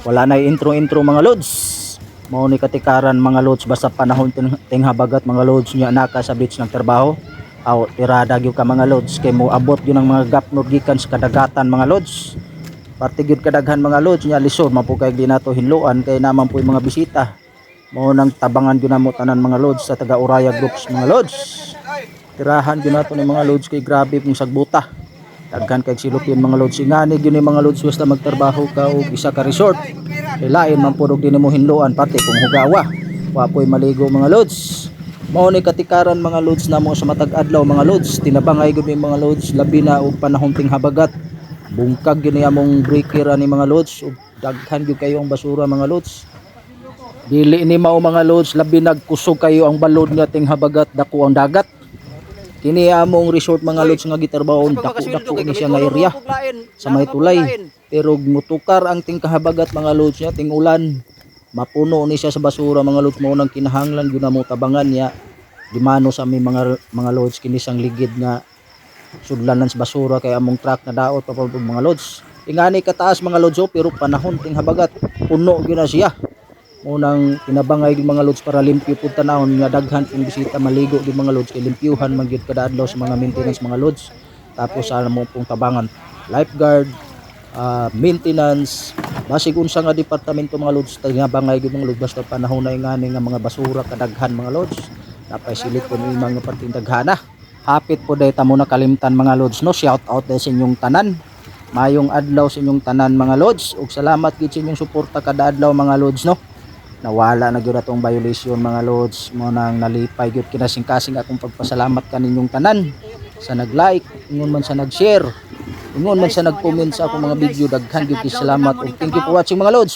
Wala na intro mga lods. Mao ni katikaran mga lods basta panahon ting habagat mga lods nya naka sa beach ng trabaho. Aw tirada gyud ka mga lods kay mo abot gyud ang mga gapnod gikan sa kadagatan mga lods. Parte gyud kadaghan mga lods nya lisod mapukay di nato hinluan kay naman po mga bisita. Mao nang tabangan gyud namo tanan mga lods sa taga Uraya groups mga lods. Tirahan gyud nato ni mga lods kay grabe pong sagbuta. Daghan kay silupin mga lods ingani gyud ni mga lods basta magtrabaho ka og isa ka resort. Kay lain man pud og dinhi mo hinluan pati kung hugawa. Wa po'y maligo mga lods. Mao ni katikaran mga lods namo sa matag adlaw mga lods. Tinabangay gyud ni mga lods labi na og panahon ting habagat. Bungkag gyud ni among breaker ani mga lods ug daghan gyud kayo ang basura mga lods. Dili ni mao mga lods labi nagkusog kayo ang balod niya ting habagat dako ang dagat. Kini among resort mga lods nga gitarbawon dako-dako ni siya nga area sa may tulay. Pero mutukar ang ting kahabagat mga lods niya ting ulan. Mapuno ni siya sa basura mga lods mo nang kinahanglan gyud namo tabangan niya. Di mano sa mi mga lods kini sang ligid nga sudlanan sa basura kay among truck na daot pa pud mga lods. Ingani kataas mga lods pero panahon ting habagat puno gyud na siya. Unang pinabangay gyud mga lods para limpyo pud tanawon nga daghan pong bisita maligo gyud mga lods kay limpyuhan man gyud kada adlaw sa mga maintenance mga lods. Tapos sa mo pong tabangan lifeguard, maintenance, basig unsa nga departamento mga lods tinabangay gyud mga lods basta panahon na ingani nga mga basura kadaghan mga lods. Napay silikon ni mga parting daghana. Hapit po day ta mo nakalimtan mga lods no. Shout out day sa inyong tanan. Mayong adlaw sa inyong tanan mga lods ug salamat gid sa inyong suporta kada adlaw mga lods no. Nawala na gyud atong violation mga lods mo nang nalipay gyud kinasing-kasing akong pagpasalamat kaninyong tanan sa nag-like, ingon man sa nag-share, ingon man sa nag-comment sa akong mga video. Daghan gyud salamat ug thank you for watching mga lods.